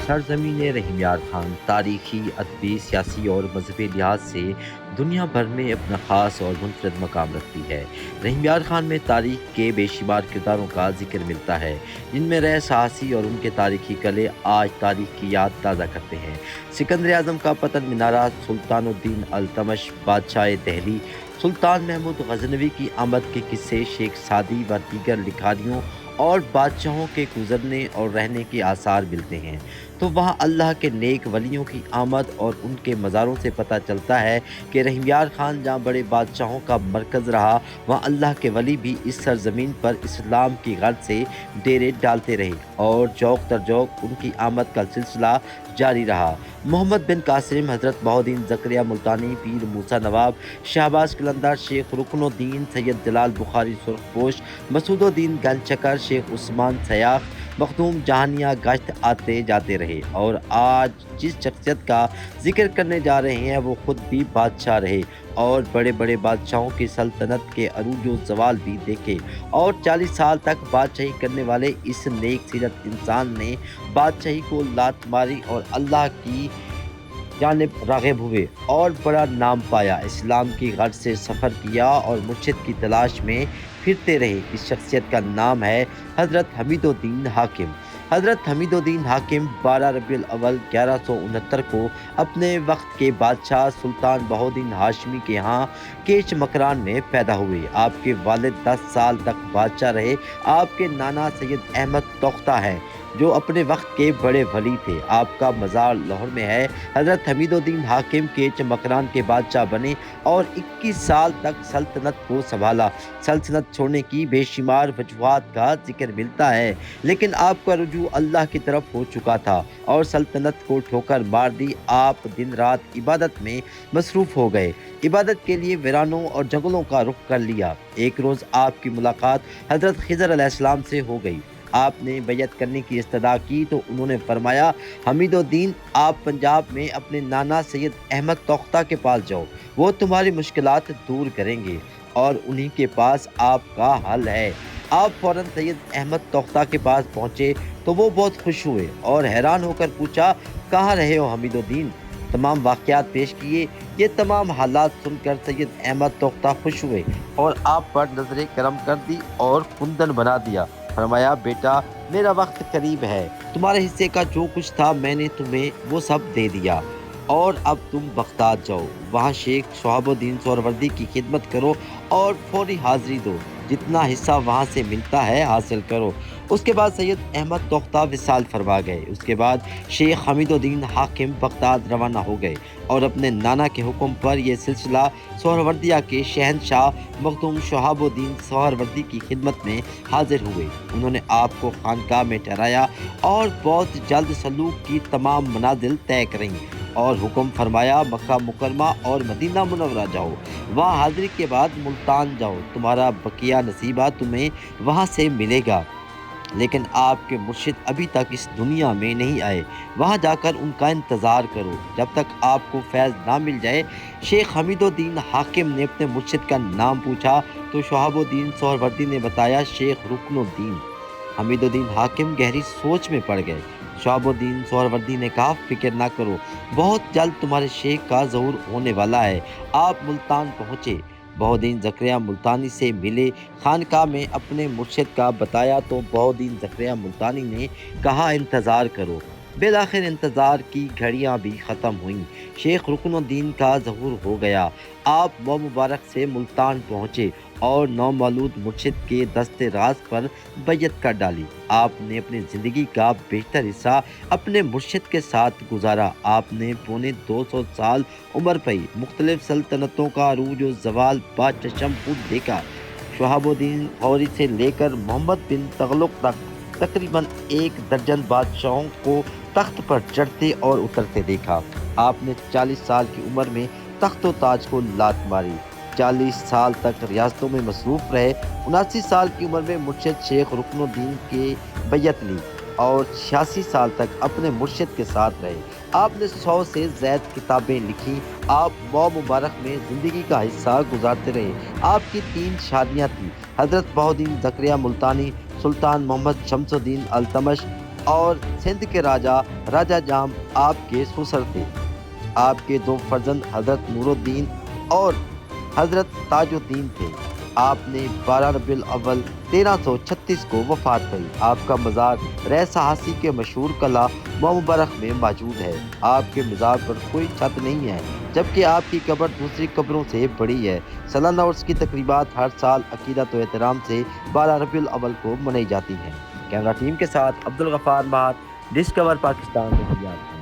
सरजमीन रहीम यार खान तारीखी, अदबी, सियासी और मजहबी लिहाज से दुनिया भर में अपना ख़ास और मुनफरद मकाम रखती है। रहीम यार खान में तारीख के बेशुमार किरदारों का जिक्र मिलता है, जिनमें रह साहसी और उनके तारीखी कले आज तारीख की याद ताज़ा करते हैं। सिकंदर आज़म का पतन मीनारा, सुल्तानुद्दीन अल्तमश बादशाह दहली, सुल्तान महमूद गजनवी की आमद के किस्से, शेख सादी व दीगर लिखारियों और बादशाहों के गुजरने और रहने के आसार मिलते हैं। तो वहाँ अल्लाह के नेक वलियों की आमद और उनके मज़ारों से पता चलता है कि रहीम यार खान जहाँ बड़े बादशाहों का मरकज़ रहा, वहाँ अल्लाह के वली भी इस सरजमीन पर इस्लाम की गर्ज से डेरे डालते रहे और जौक तर जौक उनकी आमद का सिलसिला जारी रहा। मोहम्मद बिन कासिम, हज़रत बहाउद्दीन ज़करिया मुल्तानी, पीर मूसा नवाब, शहबाज कलंदर, शेख रुकनुद्दीन, सैयद जलाल बुखारी सुर्खपोश, मसूदुद्दीन गंजचकर, शेख उस्मान सयाख, मखदूम जहानिया गश्त आते जाते रहे और आज जिस शख्सियत का जिक्र करने जा रहे हैं वो खुद भी बादशाह रहे और बड़े बड़े बादशाहों की सल्तनत के अरूज व ज़वाल भी देखे और 40 साल तक बादशाही करने वाले इस नेक सीरत इंसान ने बादशाही को लात मारी और अल्लाह की जानिब राग़िब हुए और बड़ा नाम पाया। इस्लाम की गर्ज से सफ़र किया और मुर्शिद की तलाश में फिरते रहे। इस शख्सियत का नाम है हज़रत हमीदुद्दीन हाकिम। हज़रत हमीदुद्दीन हाकिम 12 रबीउल अव्वल 1169 को अपने वक्त के बादशाह सुल्तान बहाउद्दीन हाशमी के यहाँ केच मकरान में पैदा हुए। आपके वालिद 10 साल तक बादशाह रहे। आपके नाना सैयद अहमद तोख्ता हैं जो अपने वक्त के बड़े वली थे। आपका मज़ार लाहौर में है। हज़रत हमीदुद्दीन हाकिम केच मकरान के बादशाह बने और 21 साल तक सल्तनत को संभाला। सल्तनत छोड़ने की बेशुमार वजूहात का जिक्र मिलता है, लेकिन आपका रुजू अल्लाह की तरफ हो चुका था और सल्तनत को ठोकर मार दी। आप दिन रात इबादत में मसरूफ़ हो गए। इबादत के लिए वीरानों और जंगलों का रुख कर लिया। एक रोज़ आपकी मुलाकात हज़रत खिज़र अलैहिस्सलाम से हो गई। आपने बैयत करने की इस्तदा की तो उन्होंने फरमाया, हमीदुद्दीन, आप पंजाब में अपने नाना सैयद अहमद तोख्ता के पास जाओ, वो तुम्हारी मुश्किलात दूर करेंगे और उन्हीं के पास आपका हल है। आप फ़ौरन सैयद अहमद तोख्ता के पास पहुँचे तो वो बहुत खुश हुए और हैरान होकर पूछा, कहाँ रहे हो हमीदुद्दीन? तमाम वाक़यात पेश किए। ये तमाम हालात सुनकर सैयद अहमद तोख्ता खुश हुए और आप पर नजर करम कर दी और कुंदन बना दिया। फरमाया, बेटा, मेरा वक्त करीब है, तुम्हारे हिस्से का जो कुछ था मैंने तुम्हें वो सब दे दिया और अब तुम बगदाद जाओ, वहाँ शेख शहाबुद्दीन सोहरावर्दी की खिदमत करो और फौरी हाजिरी दो। जितना हिस्सा वहाँ से मिलता है हासिल करो। उसके बाद सैयद अहमद तोख्ता विसाल फरमा गए। उसके बाद शेख हमीदुद्दीन हाकिम बगदाद रवाना हो गए और अपने नाना के हुक्म पर यह सिलसिला सोहरावर्दिया के शहनशाह मखदूम शहाबुद्दीन सोहरावर्दी की खिदमत में हाजिर हुए। उन्होंने आपको खानकाह में ठहराया और बहुत जल्द सलूक की तमाम मनाजिल तय करीं और हुक्म फरमाया, मक्का मुकरमा और मदीना मुनव्वरा जाओ। वहाँ हाजिरी के बाद मुल्तान जाओ, तुम्हारा बकिया नसीबा तुम्हें वहाँ से मिलेगा। लेकिन आपके मुर्शिद अभी तक इस दुनिया में नहीं आए, वहाँ जाकर उनका इंतज़ार करो जब तक आपको फैज़ ना मिल जाए। शेख हमीदुद्दीन हाकिम ने अपने मुर्शिद का नाम पूछा तो शहाबुद्दीन सोहरावर्दी ने बताया, शेख रुकनुद्दीन। हमीदुद्दीन हाकिम गहरी सोच में पड़ गए। शहाबुद्दीन सोहरावर्दी ने कहा, फिक्र ना करो, बहुत जल्द तुम्हारे शेख का ज़हूर होने वाला है। आप मुल्तान पहुँचे। बहाउद्दीन ज़करिया मुल्तानी से मिले। खानकाह में अपने मुर्शिद का बताया तो बहाउद्दीन ज़करिया मुल्तानी ने कहा, इंतज़ार करो। बिलाखिर इंतज़ार की घड़ियां भी ख़त्म हुईं। शेख रुकनुद्दीन का ज़हूर हो गया। आप मुबारक से मुल्तान पहुँचे और नौमौलूद मुर्शिद के दस्ते राज पर बैयत कर डाली। आपने अपनी ज़िंदगी का बेहतर हिस्सा अपने मुर्शिद के साथ गुजारा। आपने पौने 200 साल उम्र पाई, मुख्तलिफ सल्तनतों का अरूज व ज़वाल बाचशम देखा। शहाबुद्दीन गौरी से लेकर मोहम्मद बिन तगलुक तक तकरीबन 1 दर्जन बादशाहों को तख्त पर चढ़ते और उतरते देखा। आपने 40 साल की उम्र में तख्त व ताज को लात मारी। 40 साल तक रियासतों में मसरूफ़ रहे। 79 साल की उम्र में मुर्शिद शेख रुकनुद्दीन के बैयत ली और 86 साल तक अपने मुर्शिद के साथ रहे। आपने 100 से ज़्यादा किताबें लिखी। आप मुबारक में ज़िंदगी का हिस्सा गुजारते रहे। आपकी 3 शादियाँ थीं। हज़रत बहाउद्दीन ज़करिया मुल्तानी, सुल्तान मोहम्मद शमसुद्दीन अल्तमश اور سندھ کے راجہ جام آپ کے سسر تھے۔ آپ کے 2 فرزند حضرت نور الدین اور حضرت تاج الدین تھے۔ آپ نے 12 ربیع الاول 1336 کو وفات پائی۔ آپ کا مزار رہ سہاسی کے مشہور قلعہ مبارک میں موجود ہے۔ آپ کے مزار پر کوئی چھت نہیں ہے، جبکہ آپ کی قبر دوسری قبروں سے بڑی ہے۔ سالانہ عرس کی تقریبات ہر سال عقیدت و احترام سے 12 ربیع الاول کو منائی جاتی ہیں۔ کیمرہ ٹیم کے ساتھ عبدالغفار مہار، ڈسکور پاکستان، رحیم یار۔